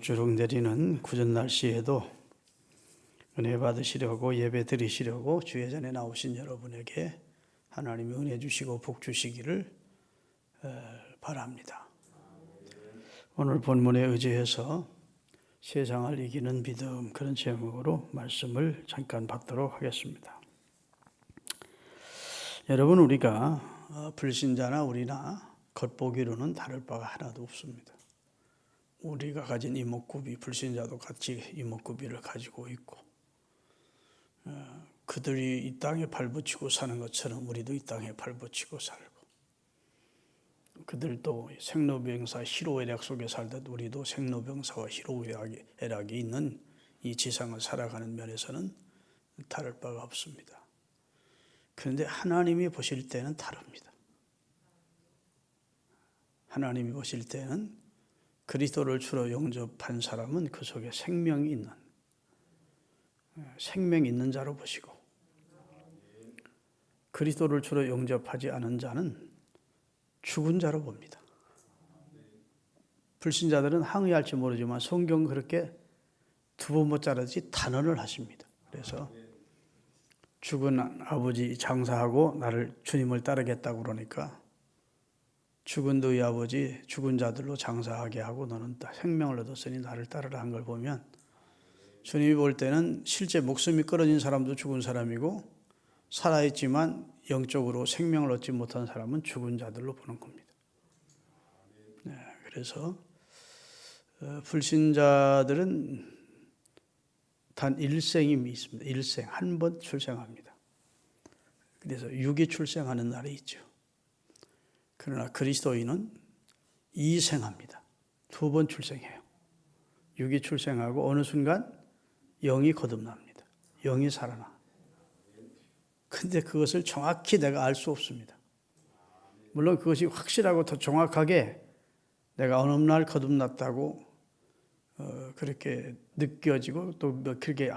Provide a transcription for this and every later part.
주룩 내리는 구전 날씨에도 은혜 받으시려고 예배 드리시려고 주의 전에 나오신 여러분에게 하나님이 은혜 주시고 복 주시기를 바랍니다. 오늘 본문에 의지해서 세상을 이기는 믿음, 그런 제목으로 말씀을 잠깐 받도록 하겠습니다. 여러분, 우리가 불신자나 우리나 겉보기로는 다를 바가 하나도 없습니다. 우리가 가진 이목구비, 불신자도 같이 이목구비를 가지고 있고, 그들이 이 땅에 발붙이고 사는 것처럼 우리도 이 땅에 발붙이고 살고, 그들도 생로병사 희로애락 속에 살듯 우리도 생로병사와 희로애락이 있는 이 지상을 살아가는 면에서는 다를 바가 없습니다. 그런데 하나님이 보실 때는 다릅니다. 하나님이 보실 때는 그리스도를 주로 영접한 사람은 그 속에 생명이 있는 자로 보시고, 그리스도를 주로 영접하지 않은 자는 죽은 자로 봅니다. 불신자들은 항의할지 모르지만 성경은 그렇게 두 번 못 자르지 단언을 하십니다. 그래서 죽은 아버지 장사하고 나를 주님을 따르겠다고 그러니까 죽은 너희 아버지 죽은 자들로 장사하게 하고 너는 생명을 얻었으니 나를 따르라 한 걸 보면, 주님이 볼 때는 실제 목숨이 끊어진 사람도 죽은 사람이고 살아있지만 영적으로 생명을 얻지 못한 사람은 죽은 자들로 보는 겁니다. 그래서 불신자들은 단 일생이 있습니다. 일생, 한 번 출생합니다. 그래서 육이 출생하는 날이 있죠. 그러나 그리스도인은 이생합니다. 두 번 출생해요. 육이 출생하고 어느 순간 영이 거듭납니다. 영이 살아나. 근데 그것을 정확히 내가 알 수 없습니다. 물론 그것이 확실하고 더 정확하게 내가 어느 날 거듭났다고 그렇게 느껴지고 또 그렇게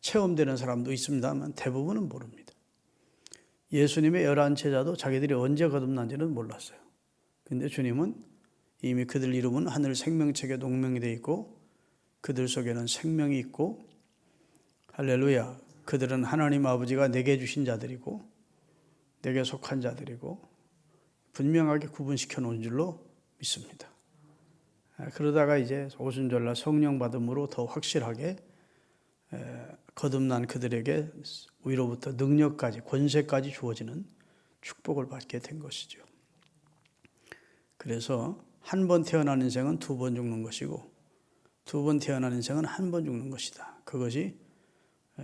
체험되는 사람도 있습니다만 대부분은 모릅니다. 예수님의 11 제자도 자기들이 언제 거듭난지는 몰랐어요. 그런데 주님은 이미 그들 이름은 하늘 생명책에 동명이 되어 있고 그들 속에는 생명이 있고, 할렐루야, 그들은 하나님 아버지가 내게 주신 자들이고 내게 속한 자들이고 분명하게 구분시켜 놓은 줄로 믿습니다. 그러다가 이제 오순절날 성령 받음으로 더 확실하게 거듭난 그들에게 위로부터 능력까지, 권세까지 주어지는 축복을 받게 된 것이죠. 그래서 한 번 태어난 인생은 두 번 죽는 것이고 두 번 태어난 인생은 한 번 죽는 것이다. 그것이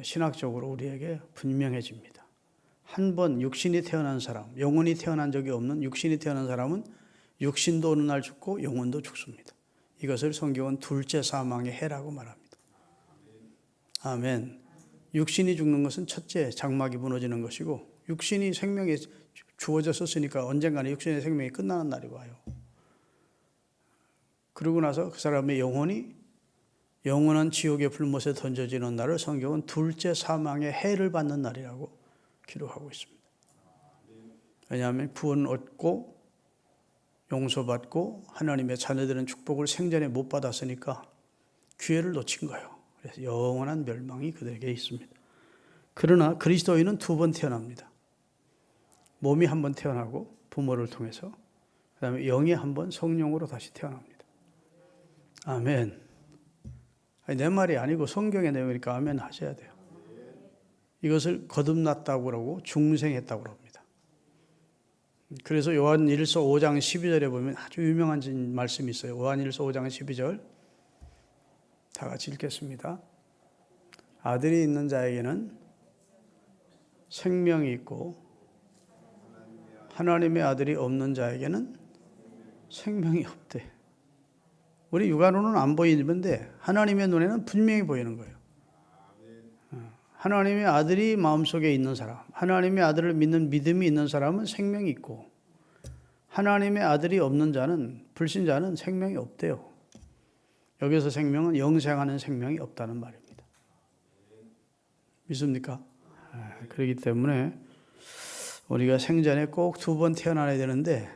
신학적으로 우리에게 분명해집니다. 한 번 육신이 태어난 사람, 영혼이 태어난 적이 없는 육신이 태어난 사람은 육신도 어느 날 죽고 영혼도 죽습니다. 이것을 성경은 둘째 사망의 해라고 말합니다. 아멘. 육신이 죽는 것은 첫째 장막이 무너지는 것이고, 육신이 생명이 주어졌었으니까 언젠가는 육신의 생명이 끝나는 날이 와요. 그러고 나서 그 사람의 영혼이 영원한 지옥의 불못에 던져지는 날을 성경은 둘째 사망의 해를 받는 날이라고 기록하고 있습니다. 왜냐하면 구원 얻고 용서받고 하나님의 자녀들은 축복을 생전에 못 받았으니까 기회를 놓친 거예요. 그래서 영원한 멸망이 그들에게 있습니다. 그러나 그리스도인은 두 번 태어납니다. 몸이 한 번 태어나고 부모를 통해서, 그 다음에 영이 한 번 성령으로 다시 태어납니다. 아멘. 내 말이 아니고 성경의 내용이니까 아멘 하셔야 돼요. 이것을 거듭났다고 그러고 중생했다고 그럽니다. 그래서 요한일서 5장 12절에 보면 아주 유명한 말씀이 있어요. 요한일서 5장 12절 다 같이 읽겠습니다. 아들이 있는 자에게는 생명이 있고 하나님의 아들이 없는 자에게는 생명이 없대. 우리 육안으로는 안 보이는데 하나님의 눈에는 분명히 보이는 거예요. 하나님의 아들이 마음속에 있는 사람, 하나님의 아들을 믿는 믿음이 있는 사람은 생명이 있고, 하나님의 아들이 없는 자는, 불신자는 생명이 없대요. 여기서 생명은 영생하는 생명이 없다는 말입니다. 믿습니까? 그렇기 때문에 우리가 생전에 꼭 두 번 태어나야 되는데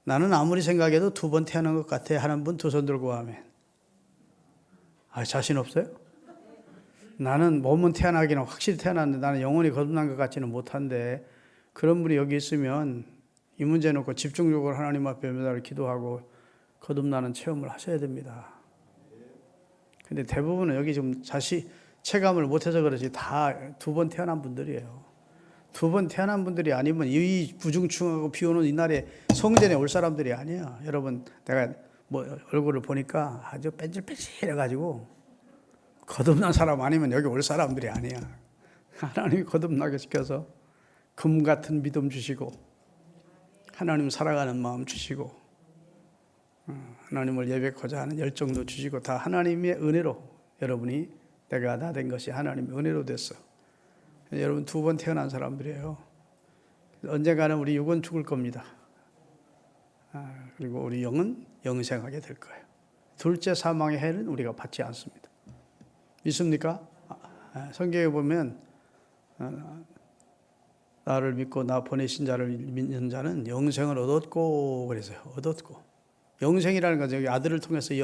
나는 아무리 생각해도 두 번 태어난 것 같아 하는 분 두 손 들고 아멘. 자신 없어요? 나는 몸은 태어나기는 확실히 태어났는데 나는 영혼이 거듭난 것 같지는 못한데, 그런 분이 여기 있으면 이 문제 놓고 집중적으로 하나님 앞에 매달 기도하고 거듭나는 체험을 하셔야 됩니다. 근데 대부분은 여기 지금 체감을 못해서 그렇지 다 2번 태어난 분들이에요. 2번 태어난 분들이 아니면 이 부중충하고 비 오는 이날에 성전에 올 사람들이 아니야. 여러분, 내가 얼굴을 보니까 아주 뺀질뺀질해가지고 거듭난 사람 아니면 여기 올 사람들이 아니야. 하나님이 거듭나게 시켜서 금 같은 믿음 주시고, 하나님 살아가는 마음 주시고, 하나님을 예배하고자 하는 열정도 주시고, 다 하나님의 은혜로 여러분이 내가 나 된 것이 하나님의 은혜로 됐어. 여러분 2번 태어난 사람들이에요. 언젠가는 우리 육은 죽을 겁니다. 그리고 우리 영은 영생하게 될 거예요. 둘째 사망의 해는 우리가 받지 않습니다. 믿습니까? 성경에 보면 나를 믿고 나 보내신 자를 믿는 자는 영생을 얻었고 그래서요. 얻었고. 영생이라는 것은 여기 아들을 통해서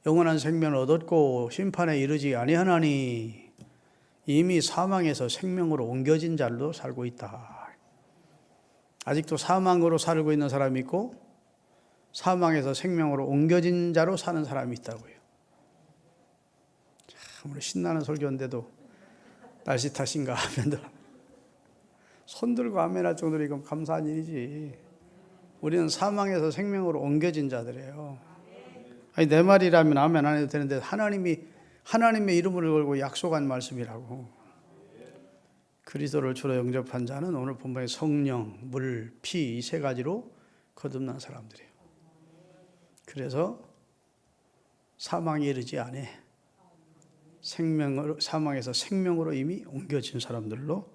영원한 생명을 얻었고 심판에 이르지 아니하나니 이미 사망에서 생명으로 옮겨진 자로 살고 있다. 아직도 사망으로 살고 있는 사람이 있고 사망에서 생명으로 옮겨진 자로 사는 사람이 있다고요. 참 신나는 설교인데도 날씨 탓인가 하면 손 들고 아멘할 정도로 이건 감사한 일이지. 우리는 사망에서 생명으로 옮겨진 자들이에요. 아니, 내 말이라면 아멘 안 해도 되는데 하나님의 이름을 걸고 약속한 말씀이라고. 그리스도를 주로 영접한 자는 오늘 본문에 성령, 물, 피 이 3가지로 거듭난 사람들이에요. 그래서 사망에 이르지 않아 사망에서 생명으로 이미 옮겨진 사람들로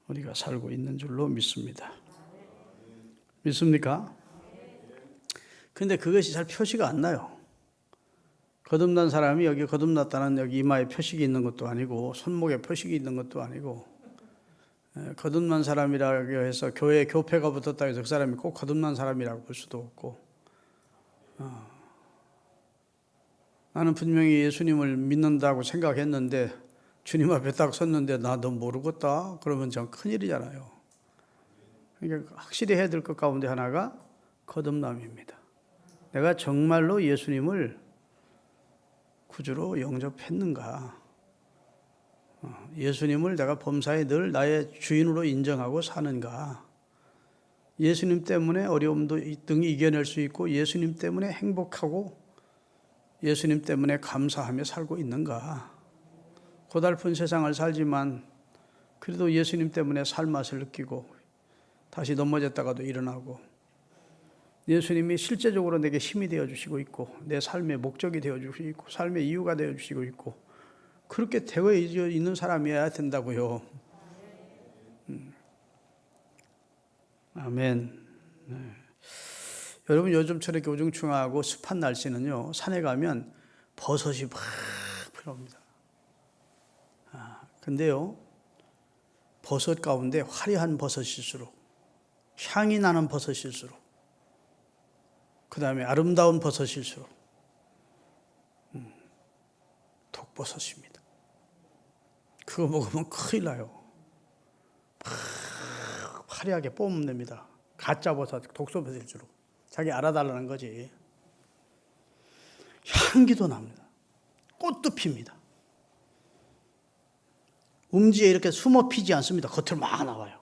우리가 살고 있는 줄로 믿습니다. 믿습니까? 근데 그것이 잘 표시가 안 나요. 거듭난 사람이 여기 거듭났다는 여기 이마에 표식이 있는 것도 아니고 손목에 표식이 있는 것도 아니고, 거듭난 사람이라고 해서 교회에 교패가 붙었다고 해서 그 사람이 꼭 거듭난 사람이라고 볼 수도 없고, 나는 분명히 예수님을 믿는다고 생각했는데 주님 앞에 딱 섰는데 나 너 모르겠다 그러면 전 큰일이잖아요. 그러니까 확실히 해야 될 것 가운데 하나가 거듭남입니다. 내가 정말로 예수님을 구주로 영접했는가? 예수님을 내가 범사에 늘 나의 주인으로 인정하고 사는가? 예수님 때문에 어려움도 등이 이겨낼 수 있고 예수님 때문에 행복하고 예수님 때문에 감사하며 살고 있는가? 고달픈 세상을 살지만 그래도 예수님 때문에 살맛을 느끼고 다시 넘어졌다가도 일어나고 예수님이 실제적으로 내게 힘이 되어주시고 있고 내 삶의 목적이 되어주시고 있고 삶의 이유가 되어주시고 있고 그렇게 되어 있는 사람이어야 된다고요. 아멘. 네. 여러분 요즘처럼 이렇게 우중충하고 습한 날씨는요 산에 가면 버섯이 막 필요합니다. 근데요 버섯 가운데 화려한 버섯일수록 향이 나는 버섯일수록 그 다음에 아름다운 버섯일수록 독버섯입니다. 그거 먹으면 큰일 나요. 화려하게 뽐냅니다. 가짜 버섯, 독소버섯일수록 자기 알아달라는 거지. 향기도 납니다. 꽃도 핍니다. 음지에 이렇게 숨어 피지 않습니다. 겉으로 막 나와요.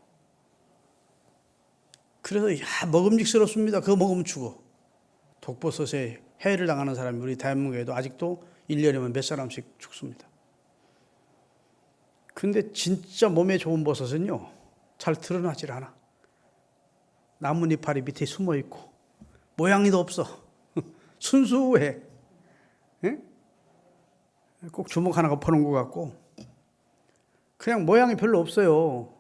그래서 먹음직스럽습니다. 그거 먹으면 죽어. 독버섯에 해를 당하는 사람이 우리 대한민국에도 아직도 1년이면 몇 사람씩 죽습니다. 근데 진짜 몸에 좋은 버섯은요 잘 드러나질 않아. 나뭇잎 밑에 숨어 있고 모양이도 없어. 순수해. 예? 꼭 주먹 하나가 퍼놓은 것 같고 그냥 모양이 별로 없어요.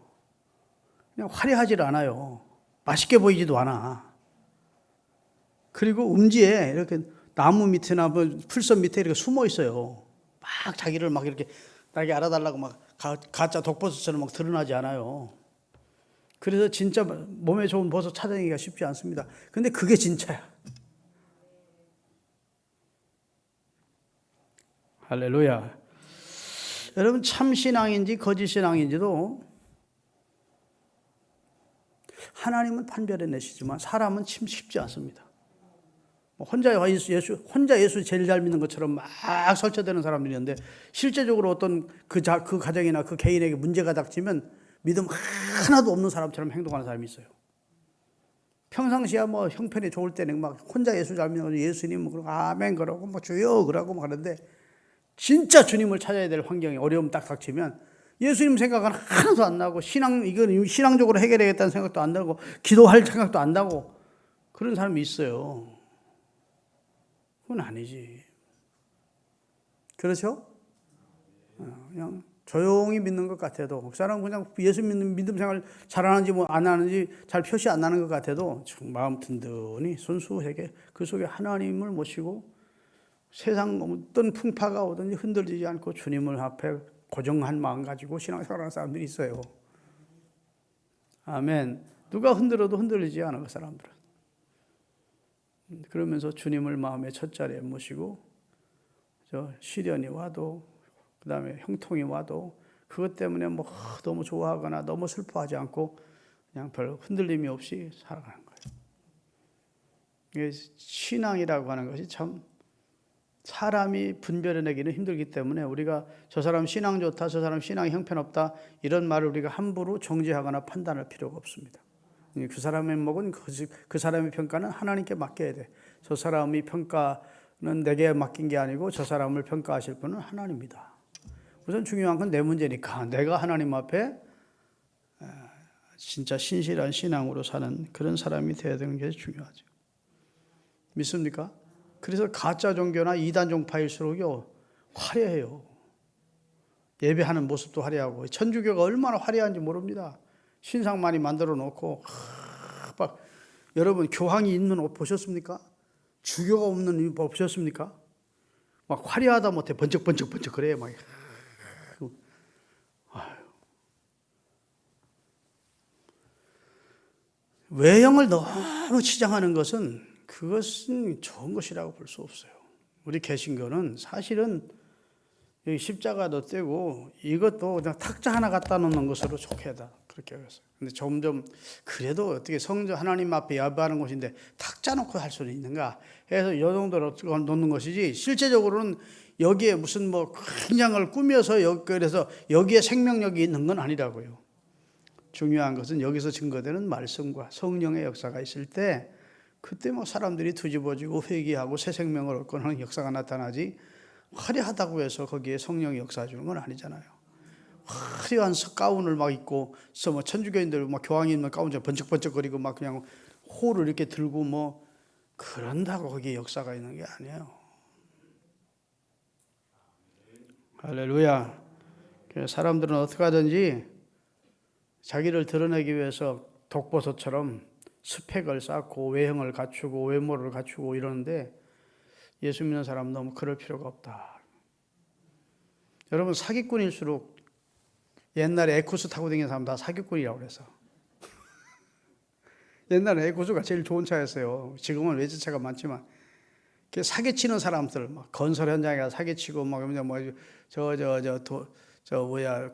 그냥 화려하질 않아요. 맛있게 보이지도 않아. 그리고 음지에 이렇게 나무 밑에나 풀섬 밑에 이렇게 숨어 있어요. 막 자기를 막 이렇게 나에게 알아달라고 막 가짜 독버섯처럼 막 드러나지 않아요. 그래서 진짜 몸에 좋은 버섯 찾아내기가 쉽지 않습니다. 근데 그게 진짜야. 할렐루야. 여러분 참 신앙인지 거짓 신앙인지도 하나님은 판별해 내시지만 사람은 참 쉽지 않습니다. 혼자 예수 제일 잘 믿는 것처럼 막 설쳐되는 사람들이 있는데 실제적으로 어떤 그 가정이나 그 개인에게 문제가 닥치면 믿음 하나도 없는 사람처럼 행동하는 사람이 있어요. 평상시야 뭐 형편이 좋을 때는 막 혼자 예수 잘 믿는 예수님 뭐 그러고 아멘 그러고 뭐 주여 그러고 뭐 하는데 진짜 주님을 찾아야 될 환경에 어려움 딱 닥치면 예수님 생각은 하나도 안 나고 이건 신앙적으로 해결해야겠다는 생각도 안 나고 기도할 생각도 안 나고 그런 사람이 있어요. 그건 아니지. 그렇죠? 그냥 조용히 믿는 것 같아도 그 사람 그냥 예수 믿는 믿음 생활 잘하는지 뭐 안 하는지 잘 표시 안 나는 것 같아도 마음 든든히 순수하게 그 속에 하나님을 모시고 세상 어떤 풍파가 오든지 흔들리지 않고 주님을 앞에 고정한 마음 가지고 신앙생활하는 사람들이 있어요. 아멘. 누가 흔들어도 흔들리지 않아 그 사람들은. 그러면서 주님을 마음의 첫자리에 모시고 시련이 와도 그 다음에 형통이 와도 그것 때문에 뭐 너무 좋아하거나 너무 슬퍼하지 않고 그냥 별 흔들림이 없이 살아가는 거예요. 신앙이라고 하는 것이 참 사람이 분별해내기는 힘들기 때문에 우리가 저 사람 신앙 좋다, 저 사람 신앙이 형편없다 이런 말을 우리가 함부로 정죄하거나 판단할 필요가 없습니다. 그 사람의 목은 그 사람의 평가는 하나님께 맡겨야 돼. 저 사람의 평가는 내게 맡긴 게 아니고 저 사람을 평가하실 분은 하나님입니다. 우선 중요한 건 내 문제니까 내가 하나님 앞에 진짜 신실한 신앙으로 사는 그런 사람이 되어야 되는 게 중요하죠. 믿습니까? 그래서 가짜 종교나 이단 종파일수록요 화려해요. 예배하는 모습도 화려하고 천주교가 얼마나 화려한지 모릅니다. 신상 많이 만들어 놓고 막 여러분 교황이 입는 옷 보셨습니까? 주교가 없는 옷 보셨습니까? 막 화려하다 못해 번쩍번쩍 그래요. 막 외형을 너무 치장하는 것은 그것은 좋은 것이라고 볼 수 없어요. 우리 개신교는 사실은 여기 십자가도 떼고 이것도 그냥 탁자 하나 갖다 놓는 것으로 좋게다 그렇게 했어요. 근데 점점 그래도 어떻게 성전 하나님 앞에 예배하는 곳인데 탁자 놓고 할 수는 있는가 해서 이 정도로 놓는 것이지 실제적으로는 여기에 무슨 뭐 굉장을 꾸며서 그래서 여기에 생명력이 있는 건 아니라고요. 중요한 것은 여기서 증거되는 말씀과 성령의 역사가 있을 때 그때 뭐 사람들이 뒤집어지고 회개하고 새 생명을 얻고 하는 역사가 나타나지 화려하다고 해서 거기에 성령이 역사 주는 건 아니잖아요. 화려한 가운을 막 입고 뭐 천주교인들 막 교황이 입는 가운 번쩍번쩍거리고 막 그냥 호를 이렇게 들고 뭐 그런다고 거기에 역사가 있는 게 아니에요. 할렐루야. 사람들은 어떻게 하든지 자기를 드러내기 위해서 독버섯처럼 스펙을 쌓고 외형을 갖추고 외모를 갖추고 이러는데 예수 믿는 사람은 너무 그럴 필요가 없다. 여러분 사기꾼일수록 옛날에 에쿠스 타고 다니는 사람 다 사기꾼이라고 그랬어. 옛날에 에쿠스가 제일 좋은 차였어요. 지금은 외제차가 많지만 사기치는 사람들 막 건설 현장에 가서 사기치고 막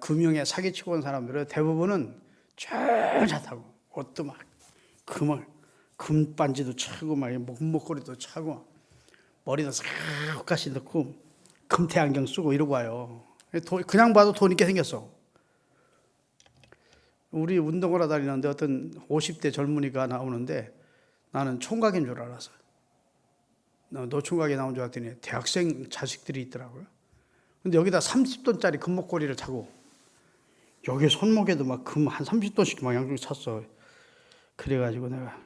금융에 사기치고 온 사람들은 대부분은 쫙 타고 옷도 막 금반지도 차고 막 목걸이도 차고 머리도 싹까지 넣고 금태 안경 쓰고 이러고 와요. 그냥 봐도 돈 있게 생겼어. 우리 운동을 하다 다니는데 어떤 50대 젊은이가 나오는데 나는 총각인 줄 알았어. 노총각이 나온 줄 알았더니 대학생 자식들이 있더라고요. 근데 여기다 30돈짜리 금목걸이를 차고 여기 손목에도 막 금 한 30돈씩 막 양쪽에 찼어. 그래가지고 내가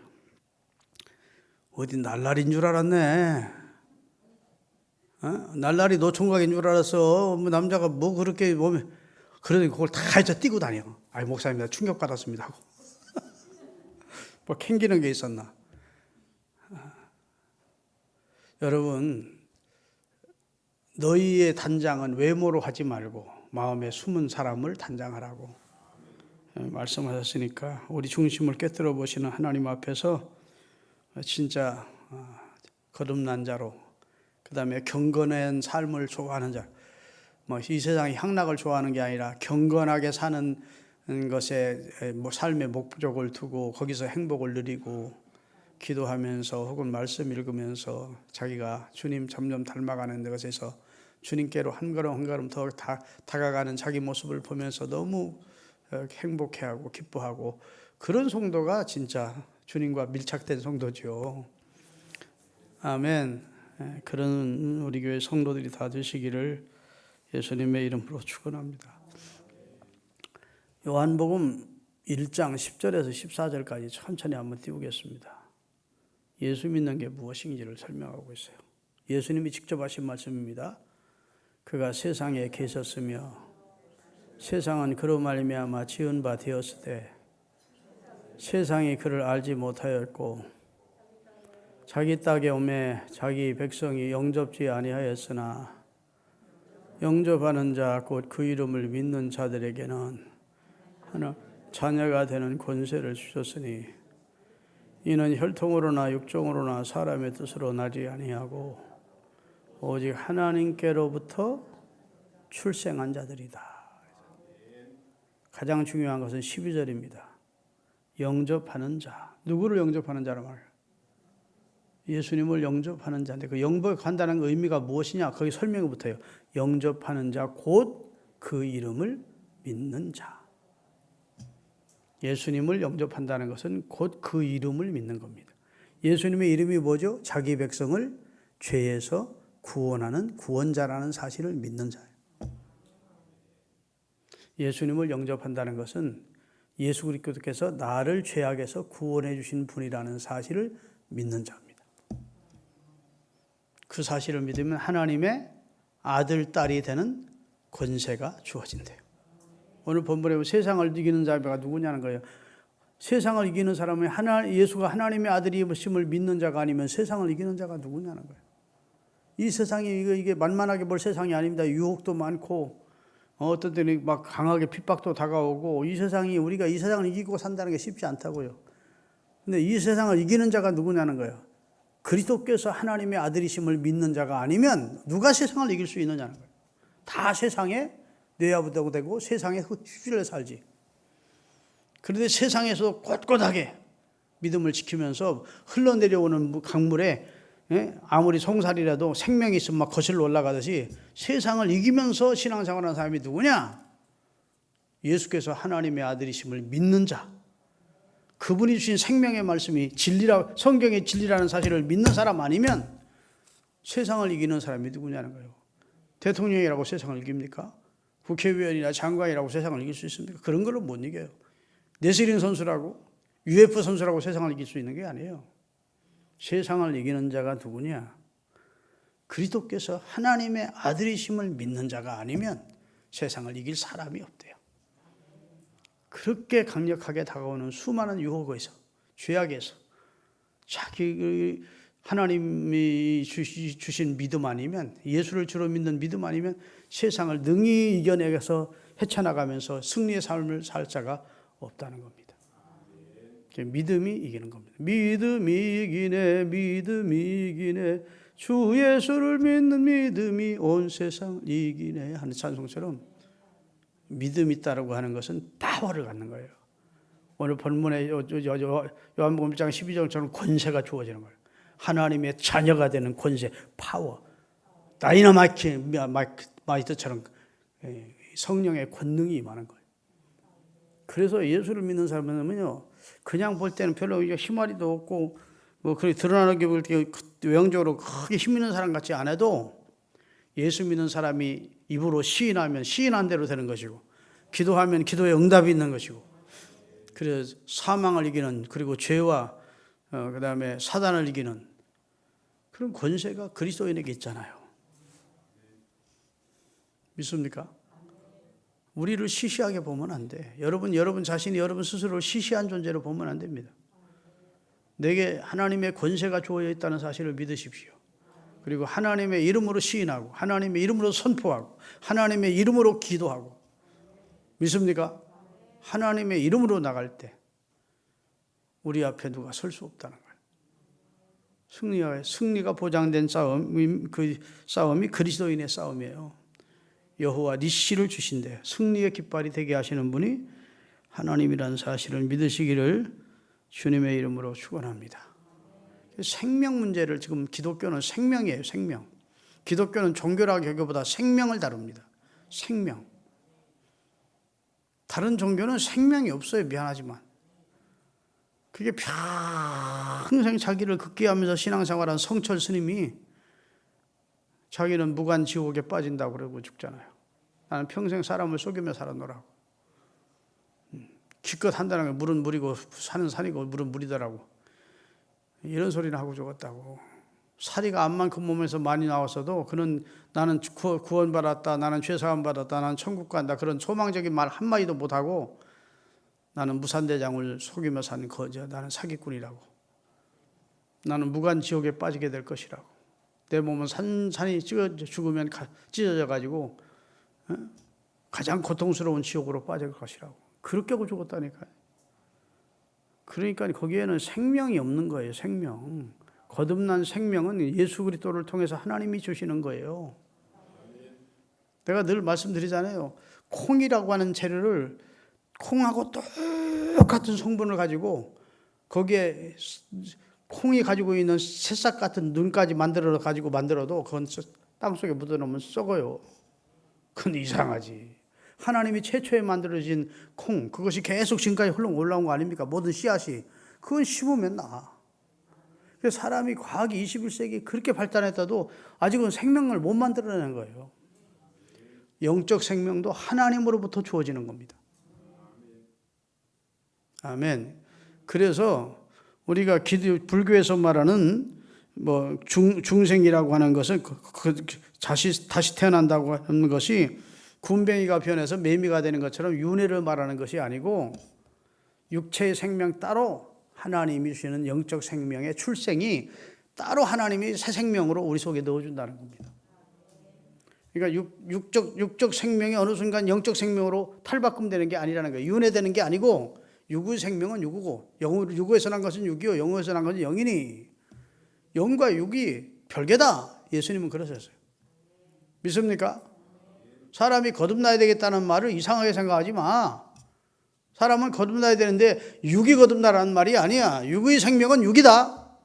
어디 날라리인 줄 알았네. 날라리 노총각인 줄 알았어. 뭐 남자가 뭐 그렇게 몸에 그러더니 그걸 다 해서 뛰고 다녀. 아이 목사님 나 충격받았습니다 하고. 뭐 캥기는 게 있었나. 여러분 너희의 단장은 외모로 하지 말고 마음에 숨은 사람을 단장하라고 말씀하셨으니까 우리 중심을 깨뜨려 보시는 하나님 앞에서 진짜 거듭난 자로 그 다음에 경건한 삶을 좋아하는 자, 뭐 이 세상의 향락을 좋아하는 게 아니라 경건하게 사는 것에 삶의 목적을 두고 거기서 행복을 누리고 기도하면서 혹은 말씀 읽으면서 자기가 주님 점점 닮아가는 것에서 주님께로 한 걸음 한 걸음 더 다가가는 자기 모습을 보면서 너무 행복해하고 기뻐하고 그런 성도가 진짜 주님과 밀착된 성도죠. 아멘. 그런 우리 교회 성도들이 다 되시기를 예수님의 이름으로 축원합니다. 요한복음 1장 10절에서 14절까지 천천히 한번 띄우겠습니다. 예수 믿는 게 무엇인지를 설명하고 있어요. 예수님이 직접 하신 말씀입니다. 그가 세상에 계셨으며 세상은 그로 말미암아 지은 바 되었으되 세상이 그를 알지 못하였고 자기 땅에 오매 자기 백성이 영접지 아니하였으나 영접하는 자 곧 그 이름을 믿는 자들에게는 하나 자녀가 되는 권세를 주셨으니 이는 혈통으로나 육종으로나 사람의 뜻으로 나지 아니하고 오직 하나님께로부터 출생한 자들이다. 가장 중요한 것은 12절입니다. 영접하는 자. 누구를 영접하는 자란 말이에요? 예수님을 영접하는 자인데 그 영접한다는 의미가 무엇이냐? 거기 설명이 붙어요. 영접하는 자 곧 그 이름을 믿는 자. 예수님을 영접한다는 것은 곧 그 이름을 믿는 겁니다. 예수님의 이름이 뭐죠? 자기 백성을 죄에서 구원하는 구원자라는 사실을 믿는 자예요. 예수님을 영접한다는 것은 예수 그리스도께서 나를 죄악에서 구원해 주신 분이라는 사실을 믿는 자입니다. 그 사실을 믿으면 하나님의 아들, 딸이 되는 권세가 주어진대요. 오늘 본문에 세상을 이기는 자가 누구냐는 거예요. 세상을 이기는 사람은 예수가 하나님의 아들이심을 믿는 자가 아니면 세상을 이기는 자가 누구냐는 거예요. 이 세상이 이게 만만하게 볼 세상이 아닙니다. 유혹도 많고 어떤 때는 막 강하게 핍박도 다가오고 이 세상이 우리가 이 세상을 이기고 산다는 게 쉽지 않다고요. 근데 이 세상을 이기는 자가 누구냐는 거예요. 그리스도께서 하나님의 아들이심을 믿는 자가 아니면 누가 세상을 이길 수 있느냐는 거예요. 다 세상에 뇌하부다고 되고 세상에 휩쓸려 살지. 그런데 세상에서 꼿꼿하게 믿음을 지키면서 흘러내려오는 강물에 아무리 송사리라도 생명이 있으면 막 거슬러 올라가듯이 세상을 이기면서 신앙생활하는 사람이 누구냐? 예수께서 하나님의 아들이심을 믿는 자. 그분이 주신 생명의 말씀이 진리라, 성경의 진리라는 사실을 믿는 사람 아니면 세상을 이기는 사람이 누구냐는 거예요. 대통령이라고 세상을 이깁니까? 국회의원이나 장관이라고 세상을 이길 수 있습니까? 그런 걸로 못 이겨요. 레슬링 선수라고 UF 선수라고 세상을 이길 수 있는 게 아니에요. 세상을 이기는 자가 누구냐? 그리스도께서 하나님의 아들이심을 믿는 자가 아니면 세상을 이길 사람이 없대요. 그렇게 강력하게 다가오는 수많은 유혹에서, 죄악에서 자기 하나님이 주신 믿음 아니면, 예수를 주로 믿는 믿음 아니면 세상을 능히 이겨내서 헤쳐나가면서 승리의 삶을 살 자가 없다는 겁니다. 믿음이 이기는 겁니다. 믿음이 이기네, 믿음이 이기네, 주 예수를 믿는 믿음이 온 세상을 이기네 하는 찬송처럼 믿음이 있다라고 하는 것은 파워를 갖는 거예요. 오늘 본문에 요한복음 1장 12절처럼 권세가 주어지는 거예요. 하나님의 자녀가 되는 권세, 파워, 다이너마이트처럼 성령의 권능이 임하는 거예요. 그래서 예수를 믿는 사람은요, 그냥 볼 때는 별로 힘아리도 없고, 뭐 그렇게 드러나는 게 볼 때 외형적으로 크게 힘 있는 사람 같지 않아도 예수 믿는 사람이 입으로 시인하면 시인한 대로 되는 것이고, 기도하면 기도에 응답이 있는 것이고, 그래서 사망을 이기는, 그리고 죄와 그 다음에 사단을 이기는 그런 권세가 그리스도인에게 있잖아요. 믿습니까? 우리를 시시하게 보면 안 돼. 여러분 자신이 여러분 스스로를 시시한 존재로 보면 안 됩니다. 내게 하나님의 권세가 주어져 있다는 사실을 믿으십시오. 그리고 하나님의 이름으로 시인하고, 하나님의 이름으로 선포하고, 하나님의 이름으로 기도하고. 믿습니까? 하나님의 이름으로 나갈 때 우리 앞에 누가 설 수 없다는 거예요. 승리가 보장된 싸움, 그 싸움이 그리스도인의 싸움이에요. 여호와 니시를 주신대. 승리의 깃발이 되게 하시는 분이 하나님이라는 사실을 믿으시기를 주님의 이름으로 축원합니다. 생명 문제를 지금 기독교는 생명이에요. 생명. 기독교는 종교라고 하기보다 생명을 다룹니다. 생명. 다른 종교는 생명이 없어요. 미안하지만. 그게 평생 자기를 극기하면서 신앙생활한 성철 스님이 자기는 무간 지옥에 빠진다고 그러고 죽잖아요. 나는 평생 사람을 속이며 살았노라고. 기껏 한다는 게 물은 물이고 산은 산이고 물은 물이더라고. 이런 소리를 하고 죽었다고. 사리가 암만 그 몸에서 많이 나왔어도 그는 나는 구원받았다, 나는 죄사함 받았다, 나는 천국 간다, 그런 소망적인 말 한마디도 못하고 나는 무산대장을 속이며 산 거저, 나는 사기꾼이라고. 나는 무간 지옥에 빠지게 될 것이라고. 내 몸은 산산이 죽으면 찢어져 가지고 가장 고통스러운 지옥으로 빠질 것이라고. 그렇게 하고 죽었다니까요. 그러니까 거기에는 생명이 없는 거예요. 생명. 거듭난 생명은 예수 그리스도를 통해서 하나님이 주시는 거예요. 내가 늘 말씀드리잖아요. 콩이라고 하는 재료를 콩하고 똑같은 성분을 가지고 거기에 콩이 가지고 있는 새싹 같은 눈까지 만들어도 그건 땅속에 묻어놓으면 썩어요. 그건 이상하지. 하나님이 최초에 만들어진 콩, 그것이 계속 지금까지 흘러 올라온 거 아닙니까? 모든 씨앗이. 그건 심으면 나아. 그래서 사람이 과학이 21세기 그렇게 발달했다도 아직은 생명을 못 만들어내는 거예요. 영적 생명도 하나님으로부터 주어지는 겁니다. 아멘. 그래서 우리가 불교에서 말하는 중생이라고 하는 것은 다시 태어난다고 하는 것이 군뱅이가 변해서 매미가 되는 것처럼 윤회를 말하는 것이 아니고 육체의 생명 따로 하나님이 주시는 영적 생명의 출생이 따로 하나님이 새 생명으로 우리 속에 넣어준다는 겁니다. 그러니까 육적 생명이 어느 순간 영적 생명으로 탈바꿈되는 게 아니라는 거예요. 윤회되는 게 아니고 육의 생명은 육이고 육에서 난 것은 육이요 영에서 난 것은 영이니 영과 육이 별개다. 예수님은 그러셨어요. 믿습니까? 사람이 거듭나야 되겠다는 말을 이상하게 생각하지 마. 사람은 거듭나야 되는데 육이 거듭나라는 말이 아니야. 육의 생명은 육이다.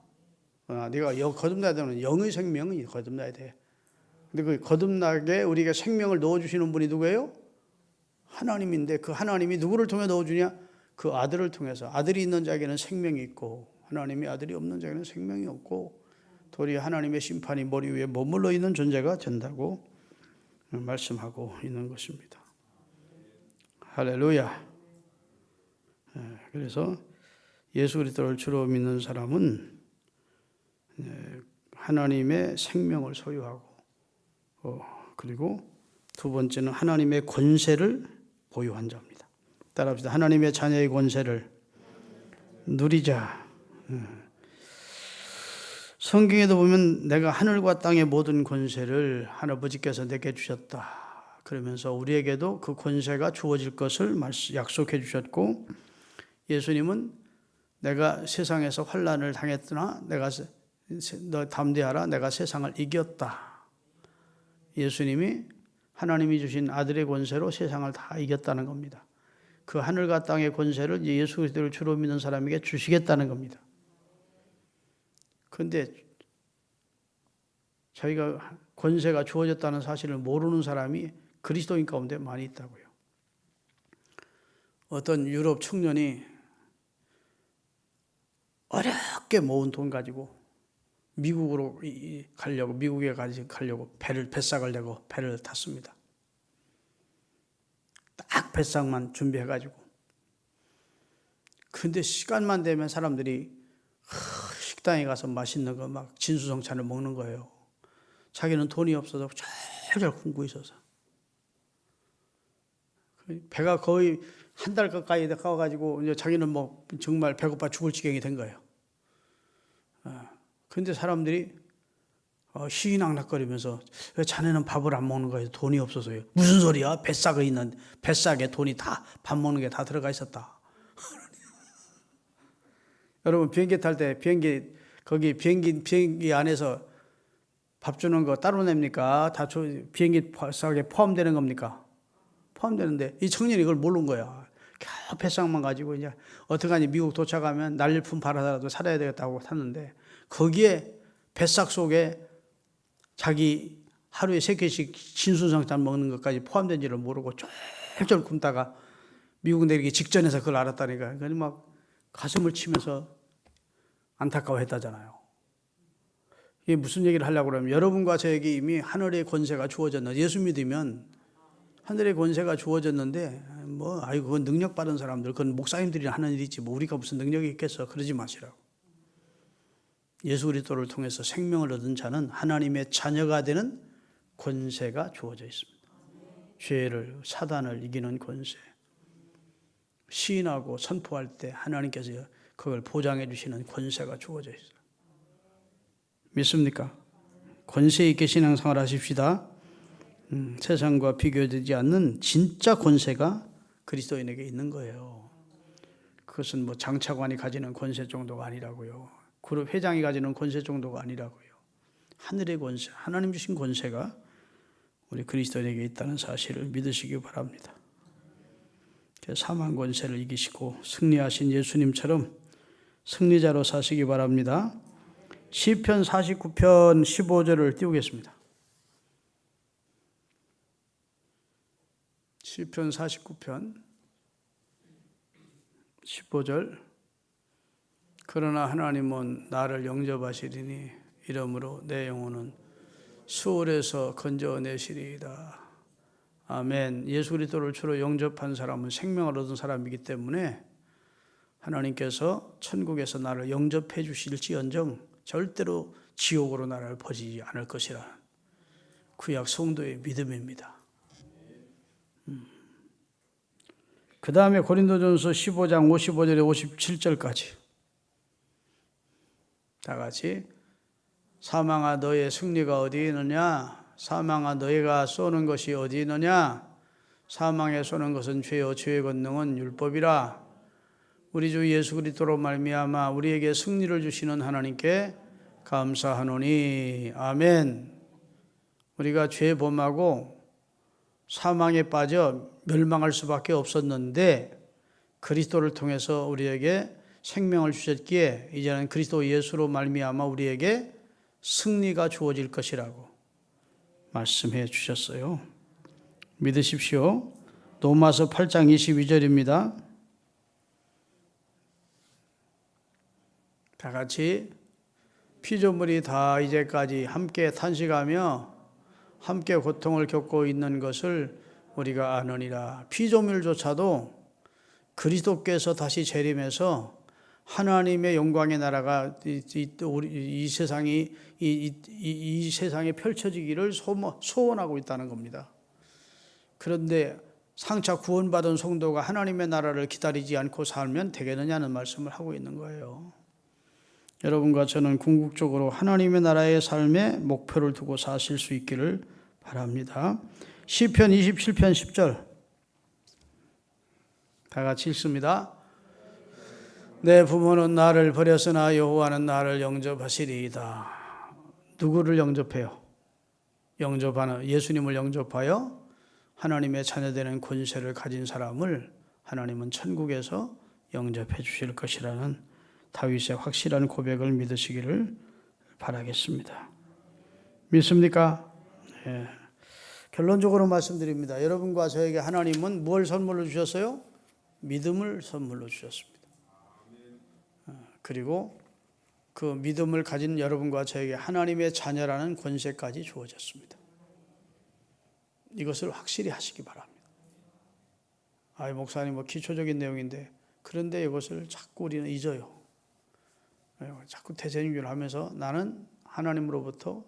네가 거듭나야 되는 영의 생명은 거듭나야 돼. 근데 그 거듭나게 우리가 생명을 넣어주시는 분이 누구예요? 하나님인데 그 하나님이 누구를 통해 넣어주냐? 그 아들을 통해서. 아들이 있는 자에게는 생명이 있고 하나님이 아들이 없는 자에게는 생명이 없고 도리어 하나님의 심판이 머리 위에 머물러 있는 존재가 된다고 말씀하고 있는 것입니다. 할렐루야. 그래서 예수 그리스도를 주로 믿는 사람은 하나님의 생명을 소유하고 그리고 두 번째는 하나님의 권세를 보유한 자입니다. 따라합시다. 하나님의 자녀의 권세를 누리자. 성경에도 보면 내가 하늘과 땅의 모든 권세를 하나님께서 내게 주셨다. 그러면서 우리에게도 그 권세가 주어질 것을 약속해 주셨고 예수님은 내가 세상에서 환난을 당했으나 너 담대하라 내가 세상을 이겼다. 예수님이 하나님이 주신 아들의 권세로 세상을 다 이겼다는 겁니다. 그 하늘과 땅의 권세를 예수 그리스도를 주로 믿는 사람에게 주시겠다는 겁니다. 그런데 자기가 권세가 주어졌다는 사실을 모르는 사람이 그리스도인 가운데 많이 있다고요. 어떤 유럽 청년이 어렵게 모은 돈 가지고 미국으로 가려고 미국에 가려고 뱃삭을 내고 배를 탔습니다. 딱 뱃삭만 준비해가지고. 근데 시간만 되면 사람들이 식당에 가서 맛있는 거 막 진수성찬을 먹는 거예요. 자기는 돈이 없어서 절절 굶고 있어서. 배가 거의 한 달 가까이 가가지고 이제 자기는 뭐 정말 배고파 죽을 지경이 된 거예요. 근데 사람들이 희희낙낙거리면서 왜 자네는 밥을 안 먹는 거예요? 돈이 없어서요. 무슨 소리야? 뱃삭에 돈이 다 밥 먹는 게 다 들어가 있었다. 여러분 비행기 탈 때 비행기 거기 비행기 안에서 밥 주는 거 따로 냅니까? 다 비행기 싸게 포함되는 겁니까? 포함되는데 이 청년이 이걸 모르는 거야. 겨우 배상만 가지고 이제 어떡하니 미국 도착하면 날일품 팔아서라도 살아야 되겠다고 탔는데 거기에 뱃삭 속에 자기 하루에 3끼씩 진수성찬 먹는 것까지 포함된지를 모르고 쫄쫄 굶다가 미국 내리기 직전에서 그걸 알았다니까. 그러니 막 가슴을 치면서 안타까워했다잖아요. 이게 무슨 얘기를 하려고 그러면 여러분과 저에게 이미 하늘의 권세가 주어졌는데 예수 믿으면 하늘의 권세가 주어졌는데 그건 능력 받은 사람들, 그건 목사님들이 하는 일이지 우리가 무슨 능력이 있겠어. 그러지 마시라고. 예수 그리스도를 통해서 생명을 얻은 자는 하나님의 자녀가 되는 권세가 주어져 있습니다. 죄를, 사단을 이기는 권세. 시인하고 선포할 때 하나님께서 그걸 보장해 주시는 권세가 주어져 있어요. 믿습니까? 권세 있게 신앙생활 하십시다. 세상과 비교되지 않는 진짜 권세가 그리스도인에게 있는 거예요. 그것은 장차관이 가지는 권세 정도가 아니라고요. 그룹 회장이 가지는 권세 정도가 아니라고요. 하늘의 권세, 하나님 주신 권세가 우리 그리스도인에게 있다는 사실을 믿으시기 바랍니다. 사망 권세를 이기시고 승리하신 예수님처럼 승리자로 사시기 바랍니다. 시편 49편 15절을 띄우겠습니다. 시편 49편 15절. 그러나 하나님은 나를 영접하시리니 이러므로 내 영혼은 수월에서 건져내시리이다. 아멘. 예수 그리스도를 주로 영접한 사람은 생명을 얻은 사람이기 때문에 하나님께서 천국에서 나를 영접해 주실지언정 절대로 지옥으로 나를 버리지 않을 것이라는 구약 성도의 믿음입니다. 그 다음에 고린도전서 15장 55절에 57절까지 다 같이 사망아 너의 승리가 어디 있느냐? 사망아 너희가 쏘는 것이 어디 있느냐? 사망에 쏘는 것은 죄요 죄의 권능은 율법이라. 우리 주 예수 그리스도로 말미암아 우리에게 승리를 주시는 하나님께 감사하노니. 아멘. 우리가 죄 범하고 사망에 빠져 멸망할 수밖에 없었는데 그리스도를 통해서 우리에게 생명을 주셨기에 이제는 그리스도 예수로 말미암아 우리에게 승리가 주어질 것이라고 말씀해 주셨어요. 믿으십시오. 로마서 8장 22절입니다. 다 같이 피조물이 다 이제까지 함께 탄식하며 함께 고통을 겪고 있는 것을 우리가 아느니라. 피조물조차도 그리스도께서 다시 재림해서 하나님의 영광의 나라가 이 세상에 펼쳐지기를 소원하고 있다는 겁니다. 그런데 상차 구원받은 성도가 하나님의 나라를 기다리지 않고 살면 되겠느냐는 말씀을 하고 있는 거예요. 여러분과 저는 궁극적으로 하나님의 나라의 삶에 목표를 두고 사실 수 있기를 바랍니다. 시편 27편 10절 다 같이 읽습니다. 내 부모는 나를 버렸으나 여호와는 나를 영접하시리이다. 누구를 영접해요? 영접하는 예수님을 영접하여 하나님의 자녀되는 권세를 가진 사람을 하나님은 천국에서 영접해 주실 것이라는 다윗의 확실한 고백을 믿으시기를 바라겠습니다. 믿습니까? 예. 결론적으로 말씀드립니다. 여러분과 저에게 하나님은 뭘 선물로 주셨어요? 믿음을 선물로 주셨습니다. 그리고 그 믿음을 가진 여러분과 저에게 하나님의 자녀라는 권세까지 주어졌습니다. 이것을 확실히 하시기 바랍니다. 목사님 기초적인 내용인데 그런데 이것을 자꾸 우리는 잊어요. 자꾸 대세행위를 하면서 나는 하나님으로부터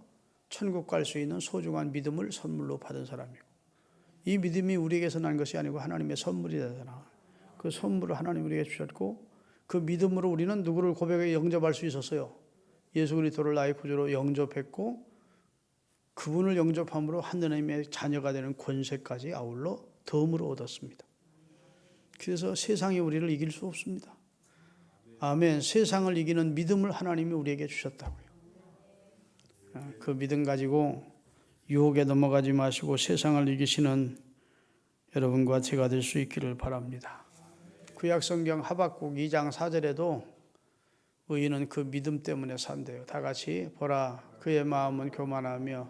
천국 갈 수 있는 소중한 믿음을 선물로 받은 사람이고 이 믿음이 우리에게서 난 것이 아니고 하나님의 선물이 되잖아. 그 선물을 하나님 우리에게 주셨고 그 믿음으로 우리는 누구를 고백에 영접할 수 있었어요. 예수 그리스도를 나의 구주로 영접했고 그분을 영접함으로 하나님의 자녀가 되는 권세까지 아울러 덤으로 얻었습니다. 그래서 세상이 우리를 이길 수 없습니다. 아멘. 세상을 이기는 믿음을 하나님이 우리에게 주셨다고요. 그 믿음 가지고 유혹에 넘어가지 마시고 세상을 이기시는 여러분과 제가 될 수 있기를 바랍니다. 구약성경 하박국 2장 4절에도 의인은 그 믿음 때문에 산대요. 다 같이 보라 그의 마음은 교만하며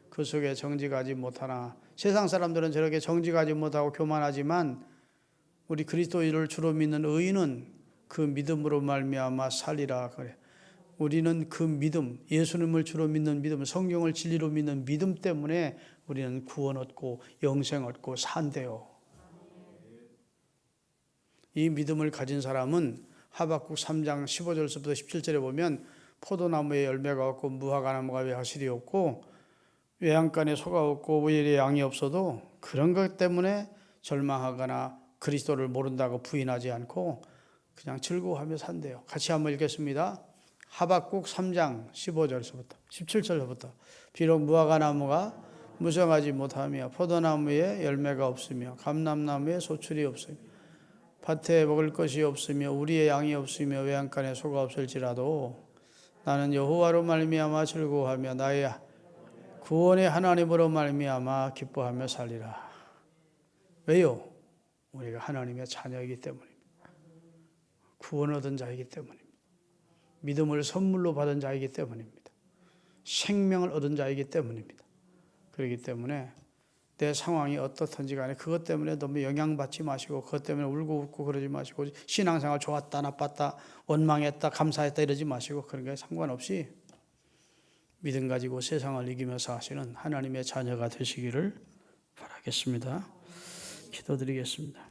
그 속에 정직하지 못하나. 세상 사람들은 저렇게 정직하지 못하고 교만하지만 우리 그리스도인을 주로 믿는 의인은 그 믿음으로 말미암아 살리라 그래. 우리는 그 믿음, 예수님을 주로 믿는 믿음, 성경을 진리로 믿는 믿음 때문에 우리는 구원 얻고 영생 얻고 산대요. 이 믿음을 가진 사람은 하박국 3장 15절부터 17절에 보면 포도나무에 열매가 없고 무화과나무가 외화실이 없고 외양간에 소가 없고 우열에 양이 없어도 그런 것 때문에 절망하거나 그리스도를 모른다고 부인하지 않고 그냥 즐거워하며 산대요. 같이 한번 읽겠습니다. 하박국 3장 15절부터 17절부터 비록 무화과나무가 무성하지 못하며 포도나무에 열매가 없으며 감람나무에 소출이 없으며 밭에 먹을 것이 없으며 우리의 양이 없으며 외양간에 소가 없을지라도 나는 여호와로 말미암아 즐거워하며 나의 구원의 하나님으로 말미암아 기뻐하며 살리라. 왜요? 우리가 하나님의 자녀이기 때문입니다. 구원 얻은 자이기 때문입니다. 믿음을 선물로 받은 자이기 때문입니다. 생명을 얻은 자이기 때문입니다. 그렇기 때문에 내 상황이 어떻든지 간에 그것 때문에 너무 영향받지 마시고 그것 때문에 울고 웃고 그러지 마시고 신앙생활 좋았다 나빴다 원망했다 감사했다 이러지 마시고 그런 게 상관없이 믿음 가지고 세상을 이기며 사시는 하나님의 자녀가 되시기를 바라겠습니다. 기도드리겠습니다.